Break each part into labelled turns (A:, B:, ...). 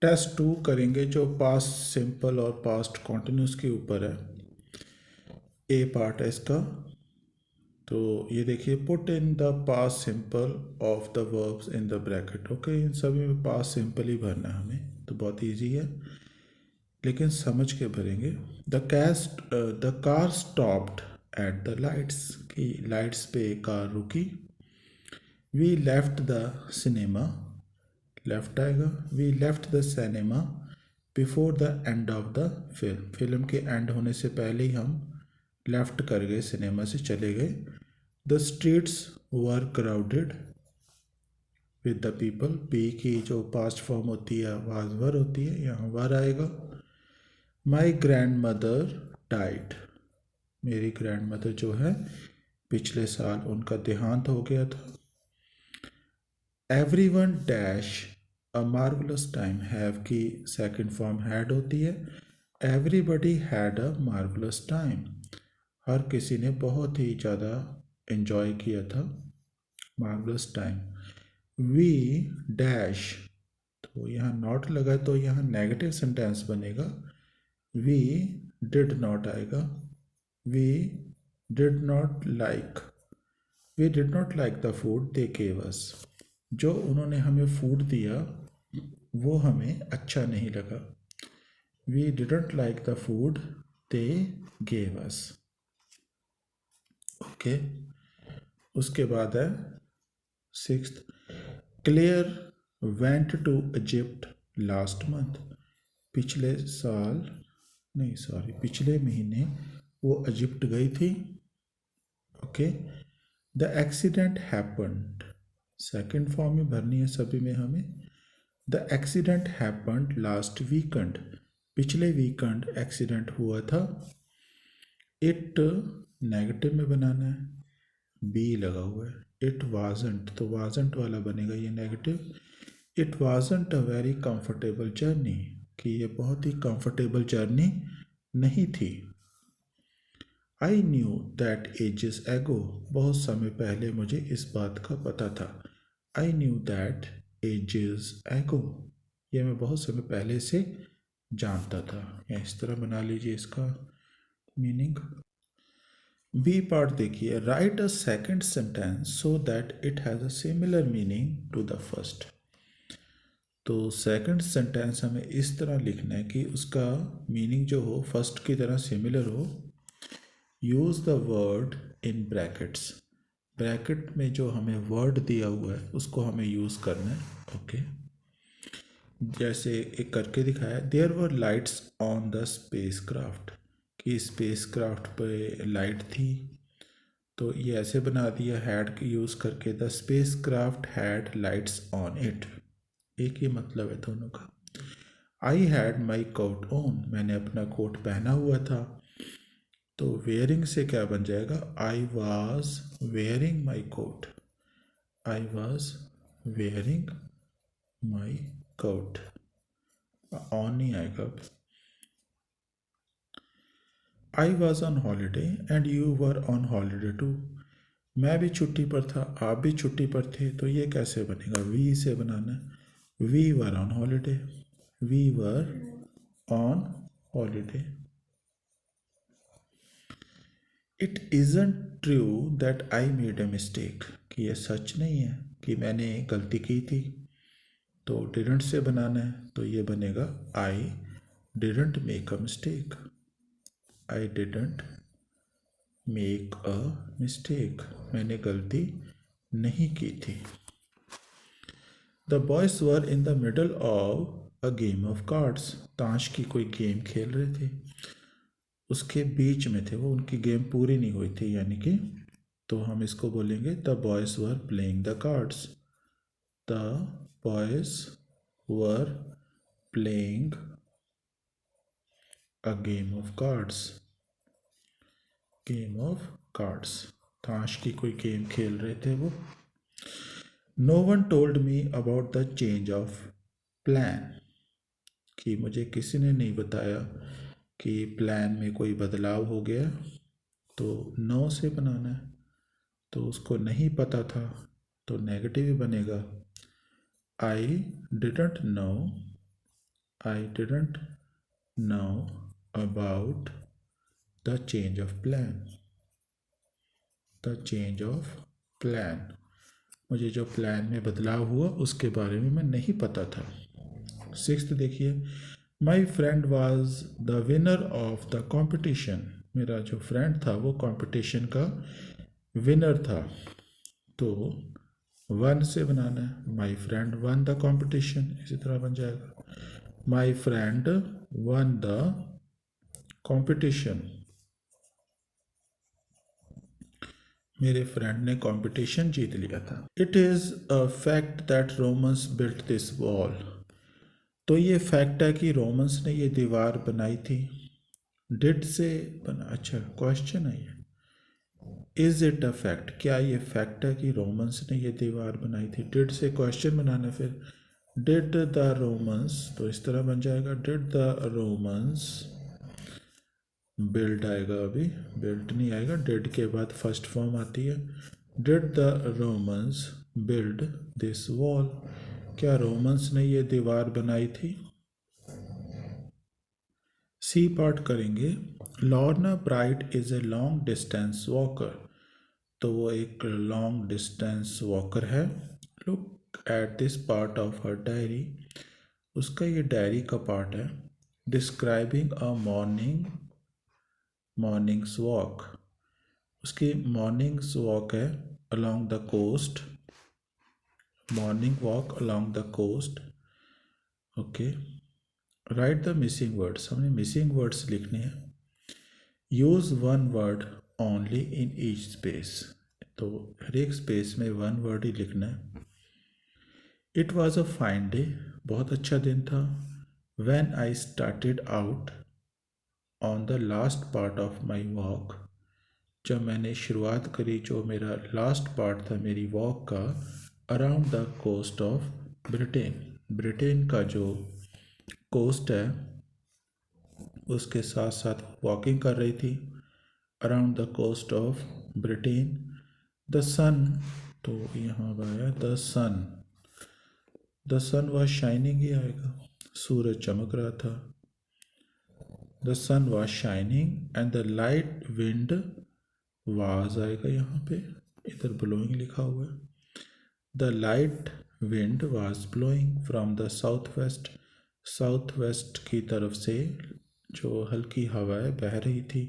A: Test 2 करेंगे जो past simple और पास्ट कॉन्टिन्यूस के ऊपर है। ए पार्ट है इसका। तो ये देखिए, put in the past simple of the verbs in the bracket. Okay, इन सभी में पास्ट सिंपल ही भरना है हमें, तो बहुत इजी है, लेकिन समझ के भरेंगे। The car stopped at the lights, की लाइट्स पे कार रुकी। We left the cinema, left आएगा। We left the cinema before the end of the film, film के एंड होने से पहले ही हम लेफ्ट कर गए, सिनेमा से चले गए। The streets were crowded with the people, be की जो पास्ट फॉर्म होती है वाज वर होती है, यहाँ वर आएगा। माई ग्रैंड मदर डाइड, मेरी ग्रैंड मदर जो है पिछले साल उनका देहांत हो गया था। Everyone dash a marvellous time, have की सेकेंड फॉर्म हैड होती है। Everybody had a marvellous time, हर किसी ने बहुत ही ज़्यादा एंजॉय किया था मार्वलस टाइम। वी डैश, तो यहाँ नॉट लगा तो यहाँ नेगेटिव सेंटेंस बनेगा। वी डिड नॉट आएगा। We did not like, we did not like the food they gave us, जो उन्होंने हमें फूड दिया वो हमें अच्छा नहीं लगा। We didn't like the food they gave us. Okay, उसके बाद है 6th, Claire went to Egypt last month, पिछले साल नहीं सॉरी पिछले महीने वो इजिप्ट गई थी। Okay, the accident happened, second form में भरनी है सभी में हमें। The accident happened last weekend, पिछले वीकेंड एक्सीडेंट हुआ था। इट नेगेटिव में बनाना है, बी लगा हुआ है। इट वाजंट, तो वाजंट वाला बनेगा ये negative. It wasn't a very comfortable journey, कि ये बहुत ही कंफर्टेबल जर्नी नहीं थी। आई न्यू दैट एजेस एगो, बहुत समय पहले मुझे इस बात का पता था। आई न्यू दैट एजेस एगो, ये मैं बहुत समय पहले से जानता था। या इस तरह बना लीजिए इसका मीनिंग। बी पार्ट देखिए, write a second sentence so that it has a similar meaning to the first. तो सेकंड सेंटेंस हमें इस तरह लिखना है कि उसका मीनिंग जो हो फर्स्ट की तरह सिमिलर हो। Use the word in brackets, bracket में जो हमें वर्ड दिया हुआ है उसको हमें यूज़ करना है। ओके, जैसे एक करके दिखाया, there were lights on the spacecraft, कि स्पेस क्राफ्ट पे लाइट थी, तो ये ऐसे बना दिया हैड की यूज़ करके, the spacecraft had lights on it, एक ही मतलब है दोनों का। I had my coat on, मैंने अपना कोट पहना हुआ था, तो वेयरिंग से क्या बन जाएगा, I was wearing my coat, I was wearing my coat, on नहीं आएगा अब। I was on holiday and you were on holiday too, मैं भी छुट्टी पर था आप भी छुट्टी पर थे, तो ये कैसे बनेगा, वी से बनाना है। We were on holiday, we were on holiday. It isn't true that I made a mistake, कि यह सच नहीं है कि मैंने गलती की थी, तो डिडंट से बनाना है, तो ये बनेगा I didn't make a mistake, I didn't make a mistake, मैंने गलती नहीं की थी। The boys were in the middle of a game of cards, ताश की कोई गेम खेल रहे थे, उसके बीच में थे वो, उनकी गेम पूरी नहीं हुई थी यानी कि, तो हम इसको बोलेंगे the boys were playing the cards, the boys were playing a game of cards, game of cards, ताश की कोई गेम खेल रहे थे वो। No one told me about the change of plan, कि मुझे किसी ने नहीं बताया कि प्लान में कोई बदलाव हो गया, तो नो से बनाना है, तो उसको नहीं पता था, तो नेगेटिव ही बनेगा। I didn't know I didn't know about the change of plan. The change of plan. मुझे जो प्लान में बदलाव हुआ उसके बारे में मैं नहीं पता था. सिक्स्थ देखिए, my friend was the winner of the competition. मेरा जो फ्रेंड था वो कॉम्पिटिशन का विनर था. तो वन से बनाना है. My friend one the competition, इसी तरह बन जाएगा. My friend one the competition. मेरे फ्रेंड ने कंपटीशन जीत लिया था. It is a fact that Romans built this wall. तो ये फैक्ट है कि रोमन्स ने ये दीवार बनाई थी. डिड से बना, अच्छा क्वेश्चन है ये. इज इट अ फैक्ट, क्या ये फैक्ट है कि रोमन्स ने ये दीवार बनाई थी. डिड से क्वेश्चन बनाना. फिर डिड द रोमन्स, तो इस तरह बन जाएगा. डिड द रोमन्स बिल्ड आएगा, अभी बिल्ट नहीं आएगा. डिड के बाद फर्स्ट फॉर्म आती है. Did the Romans build this wall. क्या रोमन्स ने ये दीवार बनाई थी. सी पार्ट करेंगे. Lorna Bright is a long distance walker. तो वो एक लॉन्ग डिस्टेंस वॉकर है. Look at this part of her diary. उसका ये डायरी का पार्ट है. Describing a morning's walk. उसकी मॉर्निंग्स वॉक है along the coast. Morning walk along the coast. Okay. Write the missing words. हमने missing words लिखने हैं. Use one word only in each space. तो हर एक स्पेस में वन वर्ड ही लिखना है. It was a fine day. बहुत अच्छा दिन था. When I started out on the last part of my walk. जब मैंने शुरुआत करी, जो मेरा लास्ट पार्ट था मेरी वॉक का, around the coast of Britain. Britain का जो कोस्ट है उसके साथ साथ वॉकिंग कर रही थी. Around the coast of Britain. The sun, तो यहाँ आया the sun. The sun was shining ही आएगा. सूरज चमक रहा था. The sun was shining and the light wind was आएगा यहाँ पे. इधर ब्लोइंग लिखा हुआ है. The light wind was blowing from the south west. South west की तरफ से जो हल्की हवाएं बह रही थी.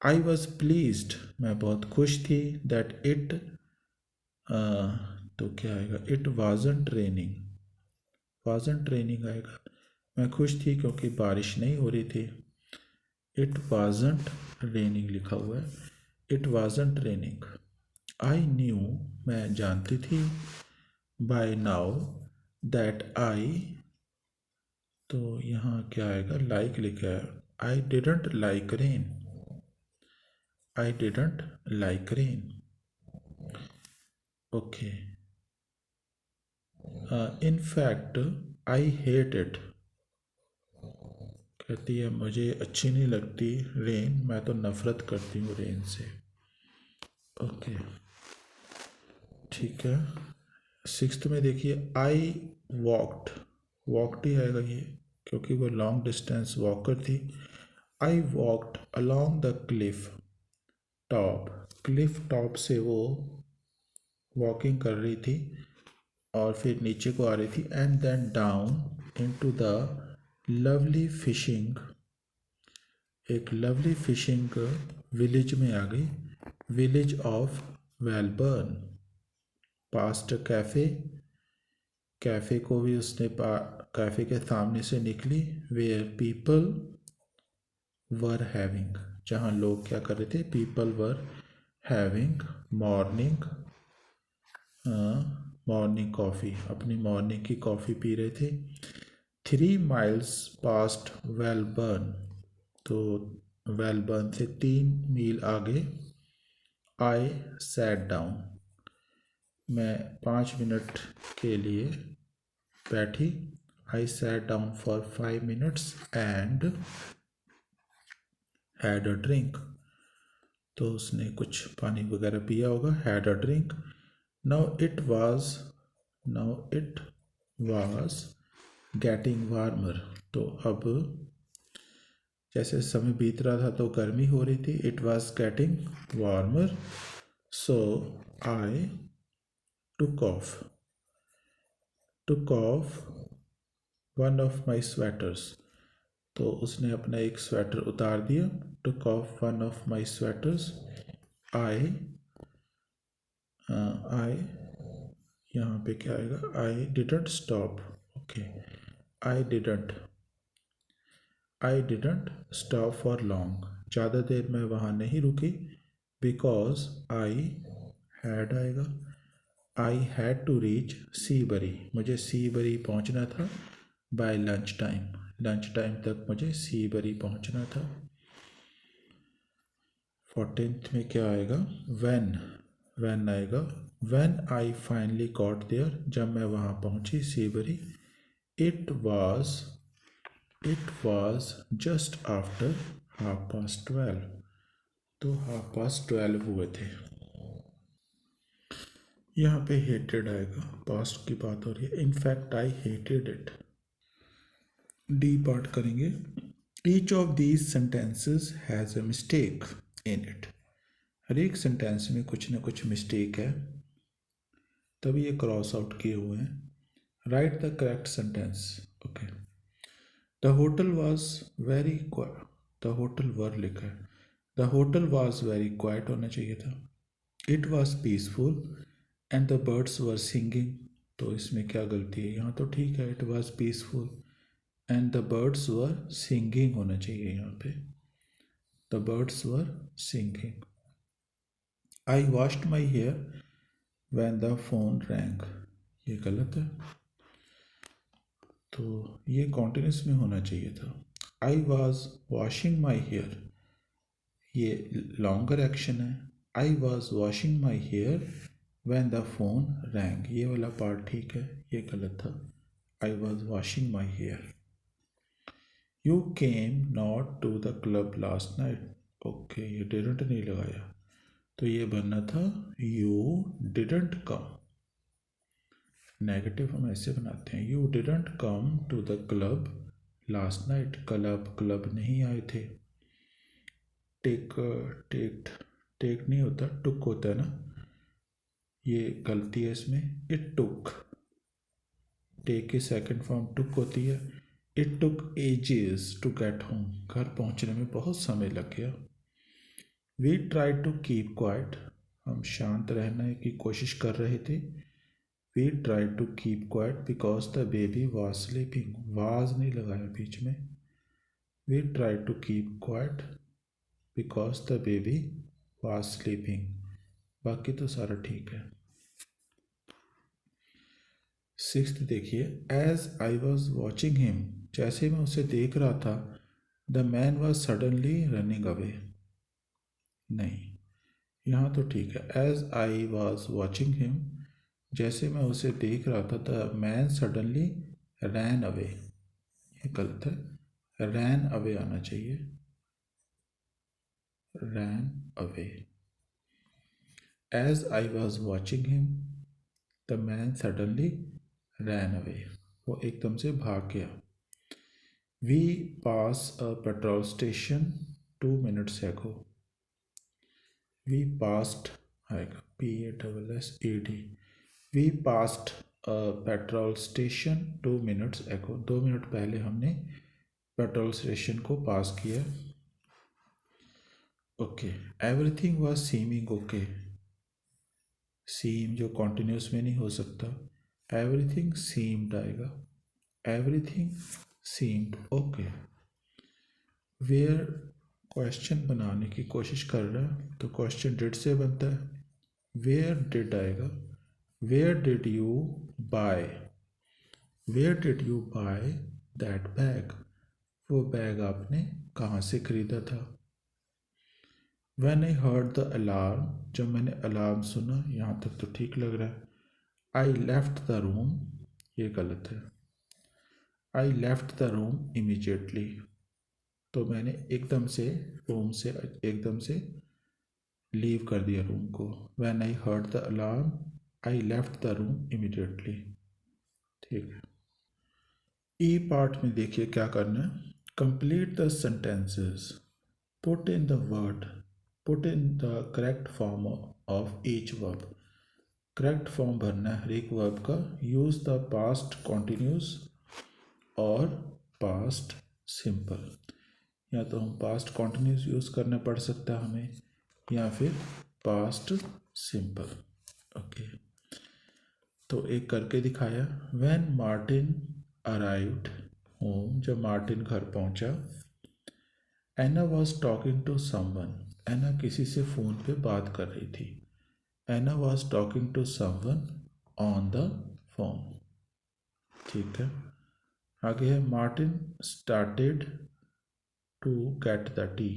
A: आई वॉज प्लीज्ड, मैं बहुत खुश थी. दैट इट, तो क्या आएगा. It wasn't raining. Wasn't raining आएगा. मैं खुश थी क्योंकि बारिश नहीं हो रही थी. इट वाजंट रेनिंग लिखा हुआ है. It wasn't raining. I knew, मैं जानती थी. बाय नाउ दैट आई, तो यहाँ क्या आएगा. लाइक लिखा है. I didn't like rain. I didn't like rain. Okay. In fact I hate it. कहती है मुझे अच्छी नहीं लगती रेन, मैं तो नफ़रत करती हूँ रेन से. ओके ठीक है. सिक्स्थ में देखिए, आई वॉकड. वॉकड ही आएगा ये क्योंकि वो लॉन्ग डिस्टेंस वॉकर थी. I walked along the Cliff top. Cliff top से वो वॉकिंग कर रही थी और फिर नीचे को आ रही थी. And then down into the lovely fishing. एक लवली फिशिंग विलेज में आ गई. Village of Welburn. Past cafe. Cafe को भी उसने कैफ़े के सामने से निकली. वेयर पीपल वर हैविंग, जहाँ लोग क्या कर रहे थे. People were having morning morning coffee. अपनी मॉर्निंग की कॉफ़ी पी रहे थे. 3 miles पास्ट वेलबर्न. तो वेलबर्न से 3 मील आगे. आई सैट डाउन, मैं 5 मिनट के लिए बैठी. I sat down for 5 minutes and had a drink. तो उसने कुछ पानी वगैरह पिया होगा. Had a drink. Now it was getting warmer, तो अब जैसे समय बीत रहा था तो गर्मी हो रही थी, it was getting warmer, so I took off one of my sweaters, तो उसने अपना एक स्वेटर उतार दिया, took off one of my sweaters, I यहाँ पे क्या आएगा, I didn't stop, okay, I didn't stop for long, ज़्यादा देर मैं वहाँ नहीं रुकी, बिकॉज आई हैड आएगा, आई हैड टू रीच सीबरी, मुझे सीबरी पहुँचना था, बाय लंच टाइम तक मुझे सीबरी पहुँचना था। 14th में क्या आएगा, वैन आएगा, when I finally got there, जब मैं वहाँ पहुँची Seabury, it was just after 12:30, तो 12:30 हुए थे। यहाँ पे हेटेड आएगा, पास्ट की बात हो रही है, in fact I hated it. D part करेंगे, each of these sentences has a mistake in it, हर एक सेंटेंस में कुछ ना कुछ मिस्टेक है, तभी ये क्रॉस आउट किए हुए हैं। Write the correct sentence, okay. The hotel was very quiet, the hotel were लिखा है, the hotel was very quiet होना चाहिए था। It was peaceful and the birds were singing, तो इसमें क्या गलती है, यहाँ तो ठीक है, it was peaceful and the birds were singing होना चाहिए यहाँ पे, the birds were singing. I washed my hair when the phone rang, ये गलत है, तो ये कॉन्टिन्यूस में होना चाहिए था। I was washing my hair, ये लॉन्गर एक्शन है, I was washing my hair when the phone rang, ये वाला पार्ट ठीक है, ये गलत था, I was washing my hair. You came not to the club last night, okay, ये डिडंट नहीं लगाया, तो ये बनना था यू डिडंट कम, नेगेटिव हम ऐसे बनाते हैं, you didn't come to the club last night, club नहीं आए थे। टेक नहीं होता, टुक होता है ना, ये गलती है इसमें, इट टुक, टेक की सेकंड फॉर्म टुक होती है, it took ages to get home, घर पहुंचने में बहुत समय लग गया। We try to keep quiet, हम शांत रहने की कोशिश कर रहे थे। We try to keep quiet because the baby was sleeping, was नहीं लगाया बीच में, we try to keep quiet because the baby was sleeping, बाकी तो सारा ठीक है। 6th देखिए, as I was watching him, जैसे मैं उसे देख रहा था, the man was suddenly running away, नहीं, यहाँ तो ठीक है, as I was watching him, जैसे मैं उसे देख रहा था, the man suddenly ran away, ये गलत है, रैन अवे आना चाहिए, ran away. As I was watching him, the man suddenly ran away, वो एकदम से भाग गया। We pass a petrol station 2 minutes ago, we passed आएगा, PASSAD, we passed petrol station 2 minutes ago, 2 minute पहले हमने पेट्रोल स्टेशन को pass किया। Okay, everything was seeming okay, seem जो कॉन्टिन्यूस में नहीं हो सकता, एवरीथिंग सीम्ड आएगा, everything seemed okay. Where question बनाने की कोशिश कर रहा है, तो क्वेश्चन डिड से बनता है, वेयर डिड आएगा, where did you buy, where did you buy that bag, वो बैग आपने कहाँ से खरीदा था। When I heard the alarm, जब मैंने अलार्म सुना, यहाँ तक तो ठीक लग रहा है। I left the room, ये गलत है, I left the room immediately, तो मैंने एकदम से रूम से एकदम से लीव कर दिया रूम को। When I heard the alarm, I left the room immediately, ठीक है। ई पार्ट में देखिए क्या करना है, complete the sentences, put in the word, put in the correct form of each verb. Correct form भरना है हर एक वर्ब का। यूज द पास्ट कॉन्टिन्यूस और पास्ट सिंपल। या तो हम पास्ट कॉन्टिन्यूस यूज करना पड़ सकता है हमें, या फिर पास्ट सिंपल। ओके, तो एक करके दिखाया। व्हेन मार्टिन अराइव्ड होम, जब मार्टिन घर पहुंचा। Anna was talking to someone, Anna किसी से फ़ोन पे बात कर रही थी। Anna was talking to someone on the phone. ठीक है, आगे है Martin started to get the tea.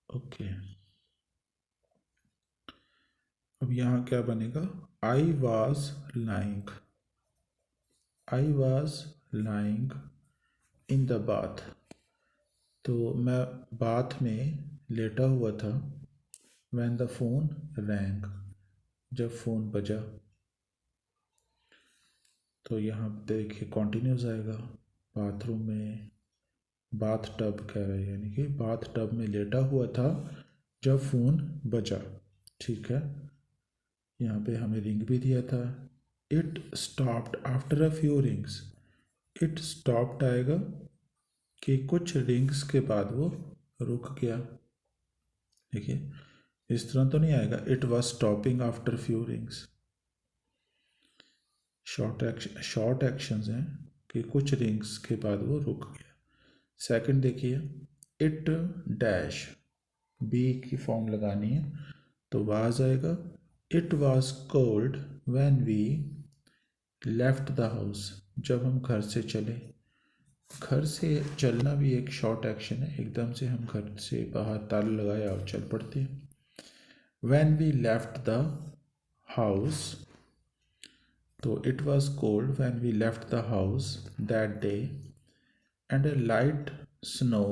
A: Okay, अब यहाँ क्या बनेगा, I was lying, I was lying in the bath, तो मैं बाथ में लेटा हुआ था। व्हेन द फोन रैंग, जब फ़ोन बजा। तो यहाँ देखिए कॉन्टिन्यूस आएगा, बाथरूम में, बाथ टब कह रहे हैं, यानी कि बाथ टब में लेटा हुआ था जब फ़ोन बजा। ठीक है, यहाँ पे हमें रिंग भी दिया था। It stopped after a few rings, it stopped आएगा कि कुछ रिंग्स के बाद वो रुक गया। देखिए इस तरह तो नहीं आएगा, it was stopping after few rings. Short actions हैं कि कुछ रिंग्स के बाद वो रुक गया। सेकंड देखिए, इट डैश, बी की फॉर्म लगानी है तो वाज आएगा। It was cold when we left the house, जब हम घर से चले। घर से चलना भी एक शॉर्ट एक्शन है, एकदम से हम घर से बाहर ताला लगाया और चल पड़ते हैं। When we left the house, तो it was cold when we left the house that day and a light snow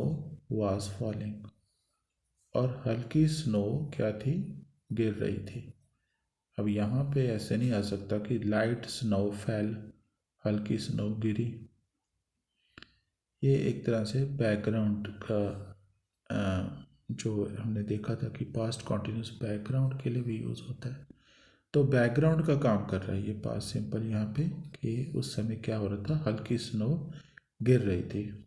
A: was falling, और हल्की स्नो क्या थी, गिर रही थी। अब यहाँ पे ऐसे नहीं आ सकता कि लाइट स्नो फेल, हल्की स्नो गिरी। ये एक तरह से बैकग्राउंड का जो हमने देखा था कि पास्ट कॉन्टिन्यूस बैकग्राउंड के लिए भी यूज़ होता है, तो बैकग्राउंड का काम कर रहा है ये पास्ट सिंपल यहाँ पे, कि उस समय क्या हो रहा था, हल्की स्नो गिर रही थी।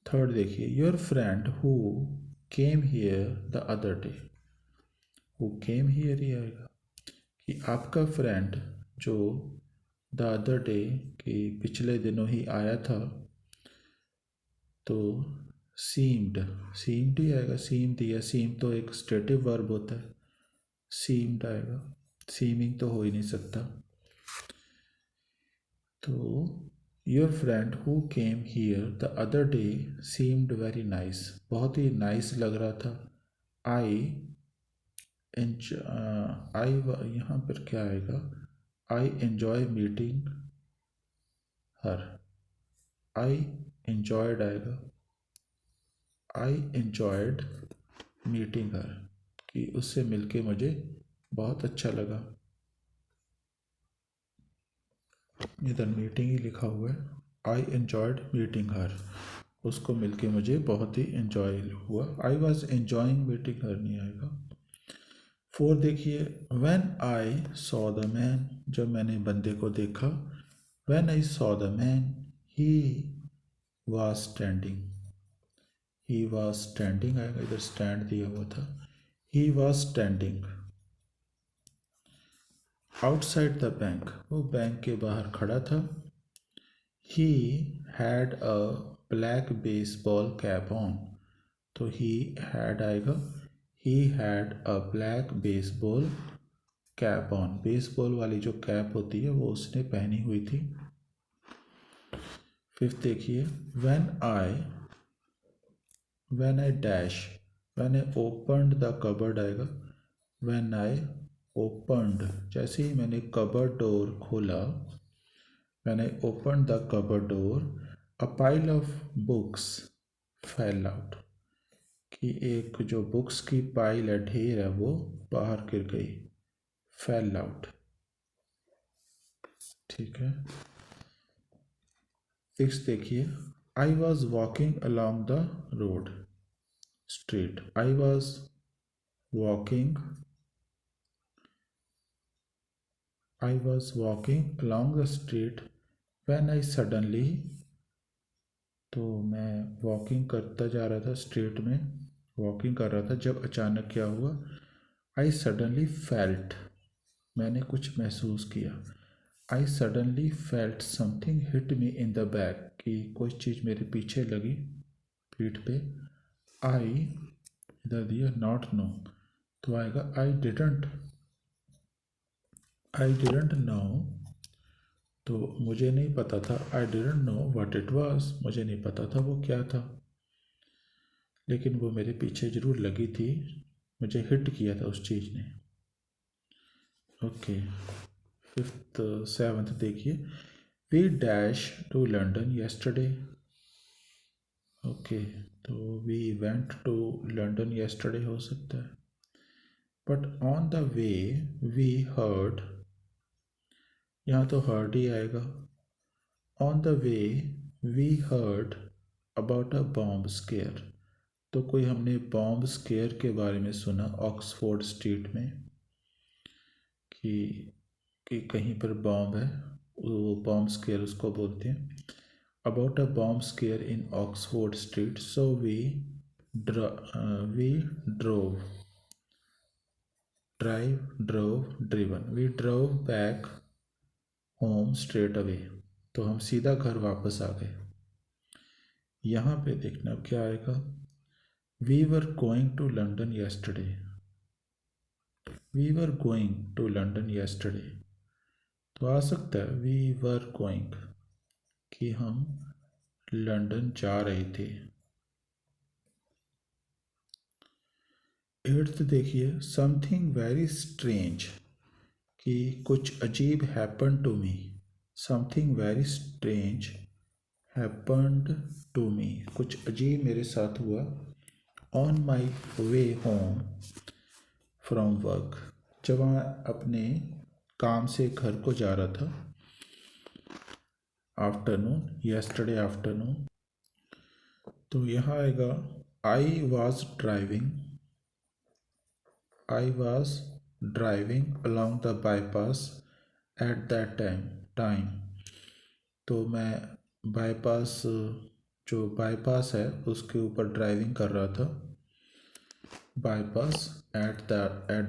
A: थर्ड देखिए, your friend who came here the other day, who came here he आएगा कि आपका फ्रेंड जो द अदर डे, कि पिछले दिनों ही आया था। तो सीम्ड, सीम्ड ही आएगा, सीम दिया, सीम तो एक स्टेटिव वर्ब होता है, सीम्ड आएगा, सीमिंग तो हो ही नहीं सकता। तो your friend who came here the other day seemed very nice, बहुत ही नाइस लग रहा था। आई आई, यहाँ पर क्या आएगा, I enjoy meeting her, I enjoyed आएगा, आई एंजॉयड मीटिंग हर, कि उससे मिलके मुझे बहुत अच्छा लगा। इधर मीटिंग ही लिखा हुआ है, आई एंजॉयड मीटिंग हर, उसको मिलके मुझे बहुत ही एंजॉय हुआ। आई वॉज एंजॉइंग मीटिंग हर नहीं आएगा। फोर देखिए, when I saw the man, जब मैंने बंदे को देखा। When I saw the man he was standing, he was standing आएगा, इधर स्टैंड दिया हुआ था, he was standing. Outside the bank, वो बैंक के बाहर खड़ा था। He had a black baseball cap on, तो ही हैड आएगा, he had a black baseball cap on, baseball वाली जो कैप होती है वो उसने पहनी हुई थी। फिफ्थ देखिए, when I dash, when I opened the cupboard आएगा। व्हेन आई ओपन्ड, जैसे ही मैंने कबर्ड डोर खोला, when I opened the cupboard door a pile of books fail out, कि एक जो बुक्स की पाइल है, ढेर है, वो बाहर गिर गई, फेल आउट। ठीक है, 6 देखिए, I was walking along the road street, I was walking along the street when I suddenly, तो मैं वॉकिंग करता जा रहा था स्ट्रीट में, वॉकिंग कर रहा था जब अचानक क्या हुआ, आई सडनली फेल्ट, मैंने कुछ महसूस किया, I suddenly felt something hit me in the back, कि कोई चीज़ मेरे पीछे लगी पीठ पे। आई इधर दिया नॉट नो, तो आएगा आई डिडंट नो, तो मुझे नहीं पता था, I didn't know what it was, मुझे नहीं पता था वो क्या था, लेकिन वो मेरे पीछे ज़रूर लगी थी, मुझे हिट किया था उस चीज़ ने। ओके, 5th 7th देखिए, we dash to London yesterday. Okay, तो we went to London yesterday हो सकता है, but on the way we heard, यहाँ तो हर्ड ही आएगा। On the way we heard about a bomb scare, तो कोई हमने बॉम्ब स्केयर के बारे में सुना ऑक्सफोर्ड स्ट्रीट में, कि कहीं पर बॉम्ब है, वो बॉम्ब स्केयर उसको बोलते हैं। About a bomb scare in Oxford Street, so we drove back home straight away, तो हम सीधा घर वापस आ गए। यहाँ पे देखना क्या आएगा, we were going to London yesterday, we were going to London yesterday, तो आ सकता है वी वर गोइंग, कि हम लंदन जा रहे थे। 8th देखिए, समथिंग वेरी स्ट्रेंज, कि कुछ अजीब happen to me, something very strange happened to me, कुछ अजीब मेरे साथ हुआ। On my way home from work, जब मैं अपने काम से घर को जा रहा था, आफ्टरनून, येस्टरडे आफ्टरनून, तो यहाँ आएगा I was driving along the bypass at that time, तो मैं बाईपास, जो बाईपास है उसके ऊपर ड्राइविंग कर रहा था, bypass at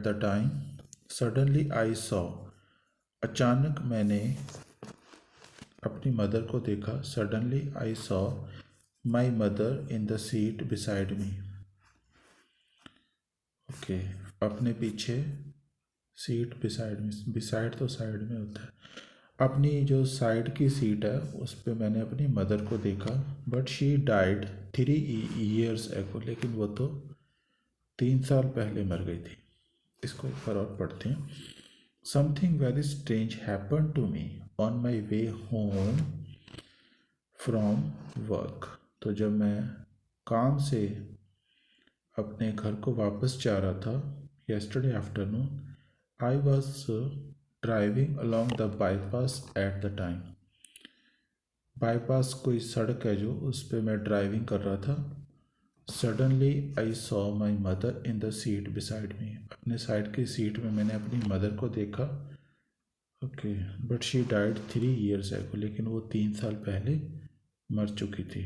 A: the time. Suddenly I saw, अचानक मैंने अपनी मदर को देखा, suddenly I saw my mother in the seat beside me. Okay, अपने पीछे सीट बिसाइड में, बिसाइड तो साइड में होता है, अपनी जो साइड की सीट है उस पर मैंने अपनी मदर को देखा, बट शी डाइड 3 years एगो, लेकिन वो तो 3 साल पहले मर गई थी। इसको एक बार और पढ़ते हैं। Something very strange happen to me on my way home from work, तो जब मैं काम से अपने घर को वापस जा रहा था, yesterday afternoon, I was driving along the bypass at the time, bypass कोई सड़क है जो, उस पर मैं ड्राइविंग कर रहा था। Suddenly I saw my mother in the seat beside me, अपने साइड की सीट में मैंने अपनी मदर को देखा। Okay, but she died 3 years एगो, लेकिन वो 3 साल पहले मर चुकी थी।